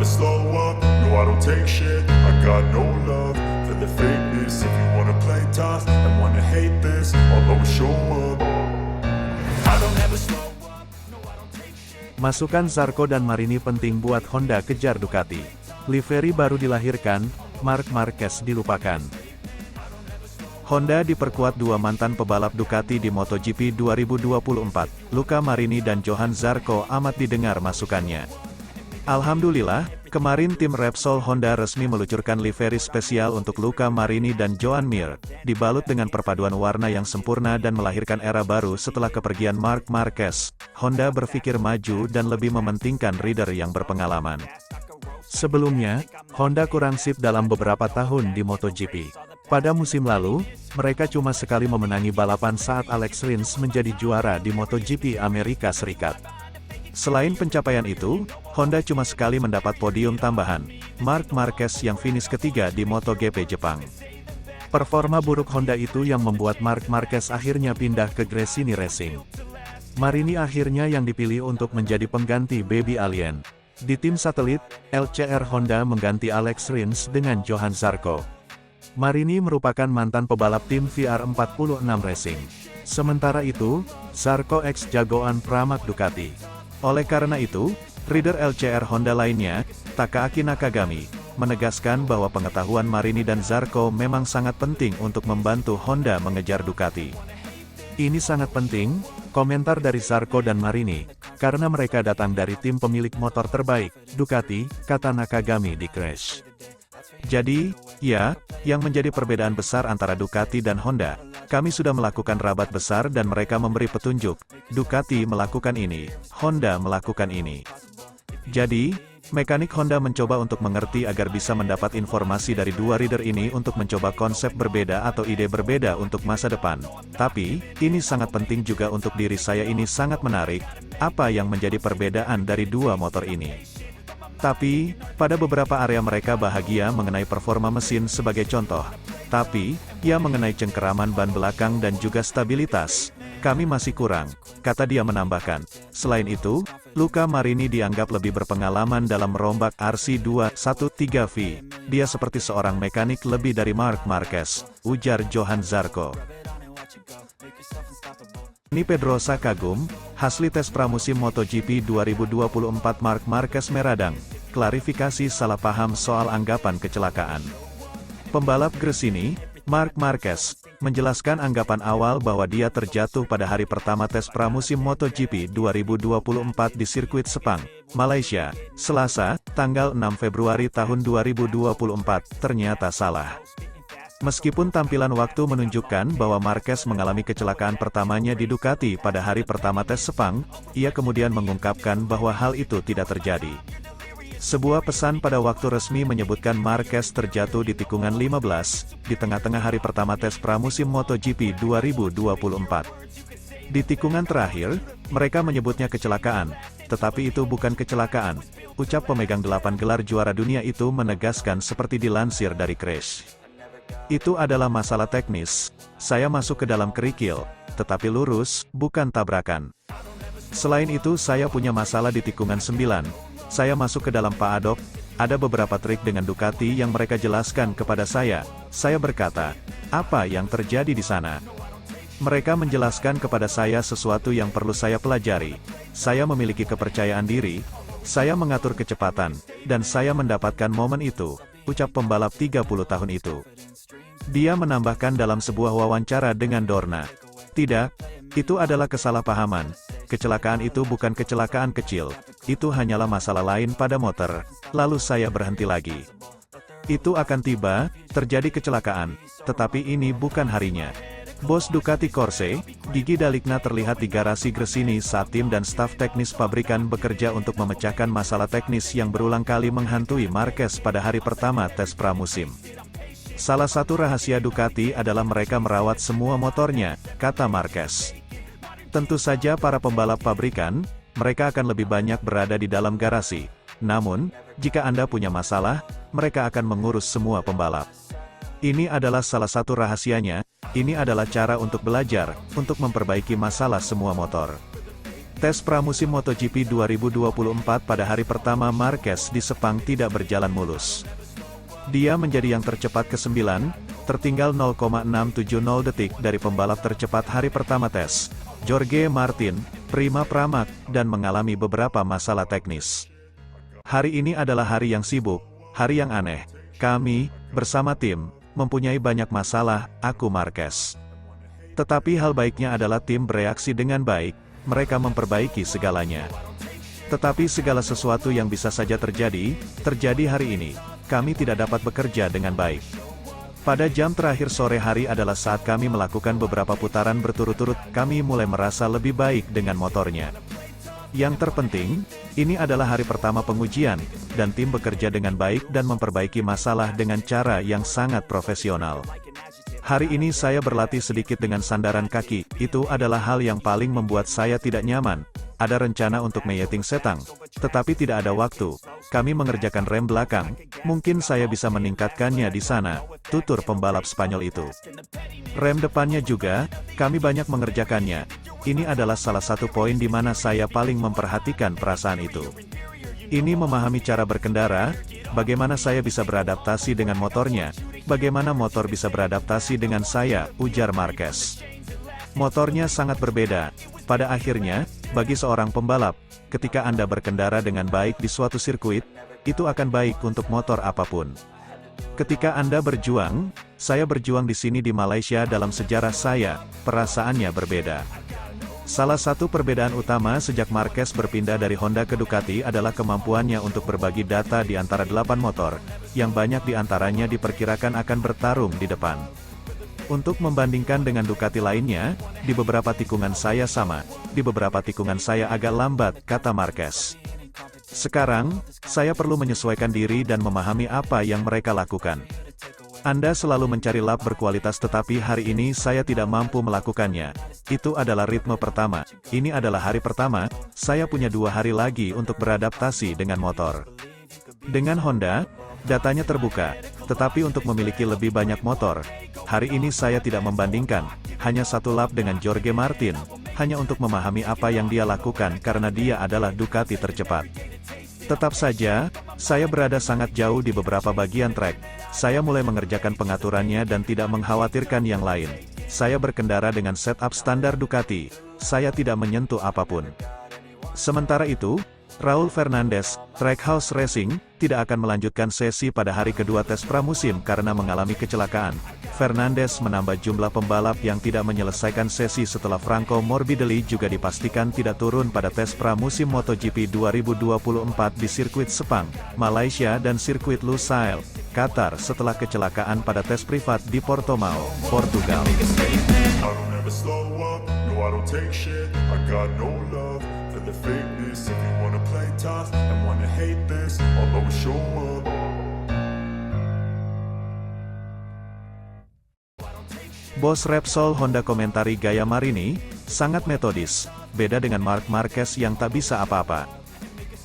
slow up, no I don't take shit. I got no love for the fakeness. If you wanna play tough and wanna hate this, I'll always show up. I don't ever slow up, no I don't take shit. Masukan Zarco dan Marini penting buat Honda kejar Ducati. Livery baru dilahirkan, Marc Marquez dilupakan. Honda diperkuat dua mantan pebalap Ducati di MotoGP 2024, Luca Marini dan Johann Zarco amat didengar masukannya. Alhamdulillah, kemarin tim Repsol Honda resmi meluncurkan livery spesial untuk Luca Marini dan Joan Mir, dibalut dengan perpaduan warna yang sempurna dan melahirkan era baru setelah kepergian Marc Marquez. Honda berpikir maju dan lebih mementingkan rider yang berpengalaman. Sebelumnya, Honda kurang sip dalam beberapa tahun di MotoGP. Pada musim lalu, mereka cuma sekali memenangi balapan saat Alex Rins menjadi juara di MotoGP Amerika Serikat. Selain pencapaian itu, Honda cuma sekali mendapat podium tambahan, Marc Marquez yang finish ketiga di MotoGP Jepang. Performa buruk Honda itu yang membuat Marc Marquez akhirnya pindah ke Gresini Racing. Marini akhirnya yang dipilih untuk menjadi pengganti Baby Alien. Di tim satelit, LCR Honda mengganti Alex Rins dengan Johann Zarco. Marini merupakan mantan pebalap tim VR46 Racing. Sementara itu, Zarco ex-jagoan Pramac Ducati. Oleh karena itu, rider LCR Honda lainnya, Takaaki Nakagami, menegaskan bahwa pengetahuan Marini dan Zarco memang sangat penting untuk membantu Honda mengejar Ducati. Ini sangat penting, komentar dari Zarco dan Marini, karena mereka datang dari tim pemilik motor terbaik, Ducati, kata Nakagami di Crash. Jadi, ya, yang menjadi perbedaan besar antara Ducati dan Honda, kami sudah melakukan rabat besar dan mereka memberi petunjuk, Ducati melakukan ini, Honda melakukan ini. Jadi, mekanik Honda mencoba untuk mengerti agar bisa mendapat informasi dari dua rider ini untuk mencoba konsep berbeda atau ide berbeda untuk masa depan. Tapi, ini sangat penting juga untuk diri saya ini sangat menarik, apa yang menjadi perbedaan dari dua motor ini. Tapi, pada beberapa area mereka bahagia mengenai performa mesin sebagai contoh. Tapi, ya mengenai cengkeraman ban belakang dan juga stabilitas, kami masih kurang, kata dia menambahkan. Selain itu, Luca Marini dianggap lebih berpengalaman dalam merombak RC213V. Dia seperti seorang mekanik lebih dari Marc Marquez, ujar Johann Zarco. Ni Pedrosa kagum, hasil tes pramusim MotoGP 2024 Marc Marquez meradang, klarifikasi salah paham soal anggapan kecelakaan. Pembalap Gresini, Marc Marquez, menjelaskan anggapan awal bahwa dia terjatuh pada hari pertama tes pramusim MotoGP 2024 di sirkuit Sepang, Malaysia, Selasa, tanggal 6 Februari tahun 2024, ternyata salah. Meskipun tampilan waktu menunjukkan bahwa Marquez mengalami kecelakaan pertamanya di Ducati pada hari pertama tes Sepang, ia kemudian mengungkapkan bahwa hal itu tidak terjadi. Sebuah pesan pada waktu resmi menyebutkan Marquez terjatuh di tikungan 15, di tengah-tengah hari pertama tes pramusim MotoGP 2024. Di tikungan terakhir, mereka menyebutnya kecelakaan, tetapi itu bukan kecelakaan, ucap pemegang 8 gelar juara dunia itu menegaskan seperti dilansir dari Crash. Itu adalah masalah teknis, saya masuk ke dalam kerikil, tetapi lurus, bukan tabrakan. Selain itu saya punya masalah di tikungan 9, saya masuk ke dalam paddock, ada beberapa trik dengan Ducati yang mereka jelaskan kepada saya berkata, apa yang terjadi di sana? Mereka menjelaskan kepada saya sesuatu yang perlu saya pelajari, saya memiliki kepercayaan diri, saya mengatur kecepatan, dan saya mendapatkan momen itu, ucap pembalap 30 tahun itu. Dia menambahkan dalam sebuah wawancara dengan Dorna. Tidak, itu adalah kesalahpahaman. Kecelakaan itu bukan kecelakaan kecil. Itu hanyalah masalah lain pada motor. Lalu saya berhenti lagi. Itu akan tiba, terjadi kecelakaan. Tetapi ini bukan harinya. Bos Ducati Corse, Gigi Daligna terlihat di garasi Gresini saat tim dan staf teknis pabrikan bekerja untuk memecahkan masalah teknis yang berulang kali menghantui Marquez pada hari pertama tes pramusim. Salah satu rahasia Ducati adalah mereka merawat semua motornya, kata Marquez. Tentu saja para pembalap pabrikan, mereka akan lebih banyak berada di dalam garasi. Namun, jika Anda punya masalah, mereka akan mengurus semua pembalap. Ini adalah salah satu rahasianya, ini adalah cara untuk belajar, untuk memperbaiki masalah semua motor. Tes pramusim MotoGP 2024 pada hari pertama Marquez di Sepang tidak berjalan mulus. Dia menjadi yang tercepat ke-9, tertinggal 0,670 detik dari pembalap tercepat hari pertama tes, Jorge Martin, Prima Pramac, dan mengalami beberapa masalah teknis. Hari ini adalah hari yang sibuk, hari yang aneh. Kami, bersama tim, mempunyai banyak masalah, aku Marquez. Tetapi hal baiknya adalah tim bereaksi dengan baik, mereka memperbaiki segalanya. Tetapi segala sesuatu yang bisa saja terjadi hari ini. Kami tidak dapat bekerja dengan baik. Pada jam terakhir sore hari adalah saat kami melakukan beberapa putaran berturut-turut, kami mulai merasa lebih baik dengan motornya. Yang terpenting, ini adalah hari pertama pengujian, dan tim bekerja dengan baik dan memperbaiki masalah dengan cara yang sangat profesional. Hari ini saya berlatih sedikit dengan sandaran kaki, itu adalah hal yang paling membuat saya tidak nyaman. Ada rencana untuk meyeting setang, tetapi tidak ada waktu. Kami mengerjakan rem belakang, mungkin saya bisa meningkatkannya di sana, tutur pembalap Spanyol itu. Rem depannya juga, kami banyak mengerjakannya. Ini adalah salah satu poin di mana saya paling memperhatikan perasaan itu. Ini memahami cara berkendara, bagaimana saya bisa beradaptasi dengan motornya, bagaimana motor bisa beradaptasi dengan saya, ujar Marquez. Motornya sangat berbeda. Pada akhirnya, bagi seorang pembalap, ketika Anda berkendara dengan baik di suatu sirkuit, itu akan baik untuk motor apapun. Ketika Anda berjuang, saya berjuang di sini di Malaysia dalam sejarah saya, perasaannya berbeda. Salah satu perbedaan utama sejak Marquez berpindah dari Honda ke Ducati adalah kemampuannya untuk berbagi data di antara 8 motor, yang banyak di antaranya diperkirakan akan bertarung di depan. Untuk membandingkan dengan Ducati lainnya, di beberapa tikungan saya sama, di beberapa tikungan saya agak lambat, kata Marquez. Sekarang, saya perlu menyesuaikan diri dan memahami apa yang mereka lakukan. Anda selalu mencari lap berkualitas tetapi hari ini saya tidak mampu melakukannya. Itu adalah ritme pertama. Ini adalah hari pertama, saya punya 2 hari lagi untuk beradaptasi dengan motor. Dengan Honda, datanya terbuka, tetapi untuk memiliki lebih banyak motor, hari ini saya tidak membandingkan, hanya 1 lap dengan Jorge Martin, hanya untuk memahami apa yang dia lakukan karena dia adalah Ducati tercepat. Tetap saja, saya berada sangat jauh di beberapa bagian trek. Saya mulai mengerjakan pengaturannya dan tidak mengkhawatirkan yang lain. Saya berkendara dengan setup standar Ducati. Saya tidak menyentuh apapun. Sementara itu, Raul Fernandez, Trackhouse Racing, tidak akan melanjutkan sesi pada hari kedua tes pramusim karena mengalami kecelakaan. Fernandez menambah jumlah pembalap yang tidak menyelesaikan sesi setelah Franco Morbidelli juga dipastikan tidak turun pada tes pramusim MotoGP 2024 di sirkuit Sepang, Malaysia dan sirkuit Lusail, Qatar setelah kecelakaan pada tes privat di Portimao, Portugal. The fakeness, if you wanna play tough and wanna hate this, I'll always show up. Bos Repsol Honda komentari gaya Marini, sangat metodis, beda dengan Marc Marquez yang tak bisa apa-apa.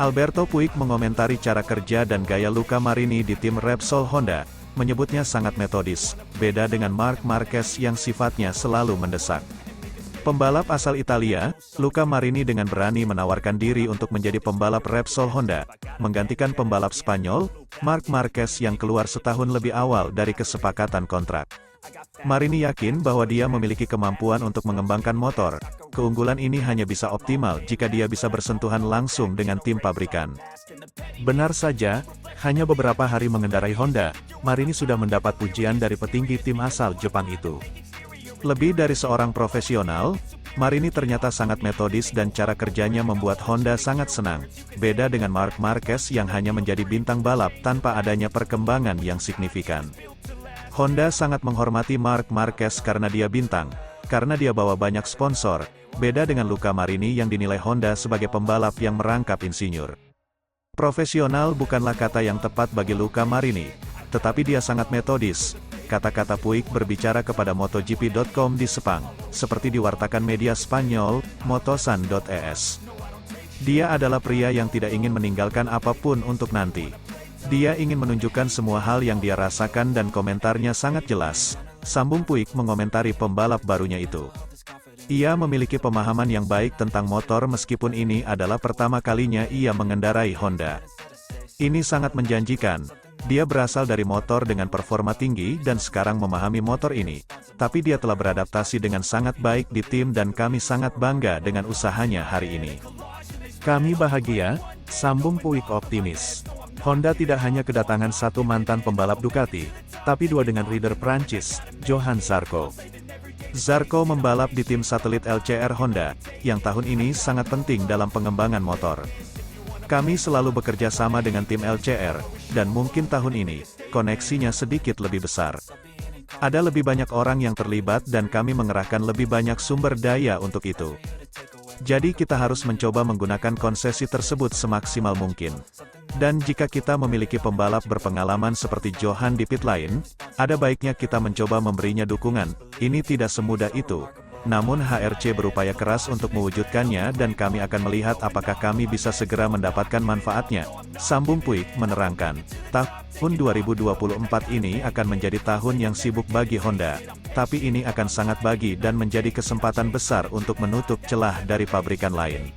Alberto Puig mengomentari cara kerja dan gaya Luca Marini di tim Repsol Honda, menyebutnya sangat metodis, beda dengan Marc Marquez yang sifatnya selalu mendesak. Pembalap asal Italia, Luca Marini dengan berani menawarkan diri untuk menjadi pembalap Repsol Honda, menggantikan pembalap Spanyol, Marc Marquez yang keluar setahun lebih awal dari kesepakatan kontrak. Marini yakin bahwa dia memiliki kemampuan untuk mengembangkan motor. Keunggulan ini hanya bisa optimal jika dia bisa bersentuhan langsung dengan tim pabrikan. Benar saja, hanya beberapa hari mengendarai Honda, Marini sudah mendapat pujian dari petinggi tim asal Jepang itu. Lebih dari seorang profesional, Marini ternyata sangat metodis dan cara kerjanya membuat Honda sangat senang. Beda dengan Marc Marquez yang hanya menjadi bintang balap tanpa adanya perkembangan yang signifikan. Honda sangat menghormati Marc Marquez karena dia bintang, karena dia bawa banyak sponsor, beda dengan Luca Marini yang dinilai Honda sebagai pembalap yang merangkap insinyur. Profesional bukanlah kata yang tepat bagi Luca Marini, tetapi dia sangat metodis. Kata-kata Puig berbicara kepada MotoGP.com di Sepang, seperti diwartakan media Spanyol, Motosan.es. Dia adalah pria yang tidak ingin meninggalkan apapun untuk nanti. Dia ingin menunjukkan semua hal yang dia rasakan dan komentarnya sangat jelas. Sambung Puig mengomentari pembalap barunya itu. Ia memiliki pemahaman yang baik tentang motor meskipun ini adalah pertama kalinya ia mengendarai Honda. Ini sangat menjanjikan. Dia berasal dari motor dengan performa tinggi dan sekarang memahami motor ini. Tapi dia telah beradaptasi dengan sangat baik di tim dan kami sangat bangga dengan usahanya hari ini. Kami bahagia, sambung Puig optimis. Honda tidak hanya kedatangan satu mantan pembalap Ducati, tapi dua dengan rider Prancis, Johann Zarco. Zarco membalap di tim satelit LCR Honda, yang tahun ini sangat penting dalam pengembangan motor. Kami selalu bekerja sama dengan tim LCR, dan mungkin tahun ini, koneksinya sedikit lebih besar. Ada lebih banyak orang yang terlibat dan kami mengerahkan lebih banyak sumber daya untuk itu. Jadi kita harus mencoba menggunakan konsesi tersebut semaksimal mungkin. Dan jika kita memiliki pembalap berpengalaman seperti Johann di pit lane, ada baiknya kita mencoba memberinya dukungan. Ini tidak semudah itu. Namun HRC berupaya keras untuk mewujudkannya dan kami akan melihat apakah kami bisa segera mendapatkan manfaatnya. Sambung Puig menerangkan, tahun 2024 ini akan menjadi tahun yang sibuk bagi Honda. Tapi ini akan sangat bagi dan menjadi kesempatan besar untuk menutup celah dari pabrikan lain.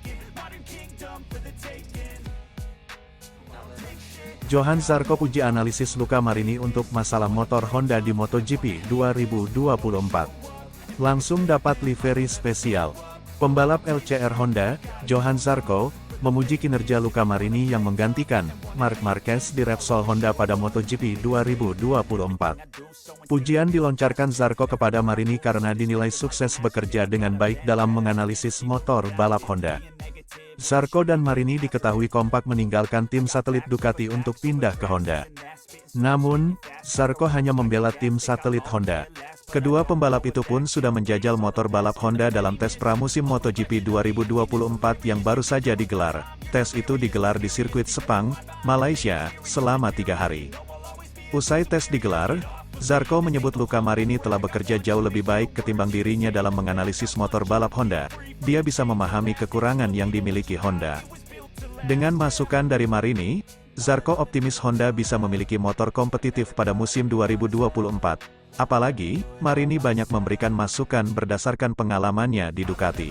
Johann Zarco puji analisis Luca Marini untuk masalah motor Honda di MotoGP 2024. Langsung dapat livery spesial. Pembalap LCR Honda, Johann Zarco, memuji kinerja Luca Marini yang menggantikan Marc Marquez di Repsol Honda pada MotoGP 2024. Pujian dilontarkan Zarco kepada Marini karena dinilai sukses bekerja dengan baik dalam menganalisis motor balap Honda. Zarco dan Marini diketahui kompak meninggalkan tim satelit Ducati untuk pindah ke Honda. Namun, Zarco hanya membela tim satelit Honda. Kedua pembalap itu pun sudah menjajal motor balap Honda dalam tes pramusim MotoGP 2024 yang baru saja digelar. Tes itu digelar di sirkuit Sepang, Malaysia, selama 3 hari. Usai tes digelar, Zarco menyebut Luca Marini telah bekerja jauh lebih baik ketimbang dirinya dalam menganalisis motor balap Honda. Dia bisa memahami kekurangan yang dimiliki Honda. Dengan masukan dari Marini, Zarco optimis Honda bisa memiliki motor kompetitif pada musim 2024. Apalagi, Marini banyak memberikan masukan berdasarkan pengalamannya di Ducati.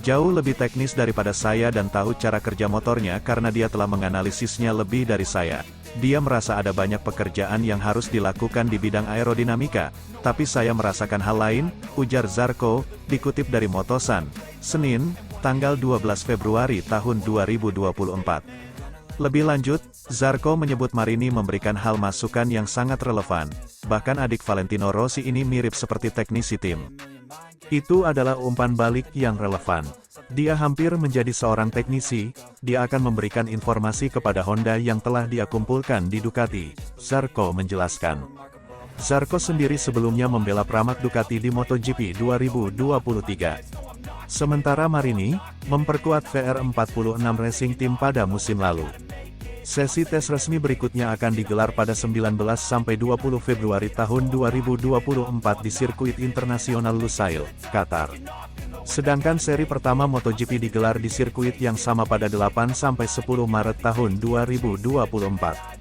Jauh lebih teknis daripada saya dan tahu cara kerja motornya karena dia telah menganalisisnya lebih dari saya. Dia merasa ada banyak pekerjaan yang harus dilakukan di bidang aerodinamika, tapi saya merasakan hal lain, ujar Zarco, dikutip dari Motosan, Senin, tanggal 12 Februari tahun 2024. Lebih lanjut, Zarco menyebut Marini memberikan hal masukan yang sangat relevan, bahkan adik Valentino Rossi ini mirip seperti teknisi tim. Itu adalah umpan balik yang relevan. Dia hampir menjadi seorang teknisi, dia akan memberikan informasi kepada Honda yang telah dia kumpulkan di Ducati, Zarco menjelaskan. Zarco sendiri sebelumnya membela Pramac Ducati di MotoGP 2023. Sementara Marini, memperkuat VR46 Racing Team pada musim lalu. Sesi tes resmi berikutnya akan digelar pada 19–20 Februari tahun 2024 di sirkuit internasional Lusail, Qatar. Sedangkan seri pertama MotoGP digelar di sirkuit yang sama pada 8–10 Maret tahun 2024.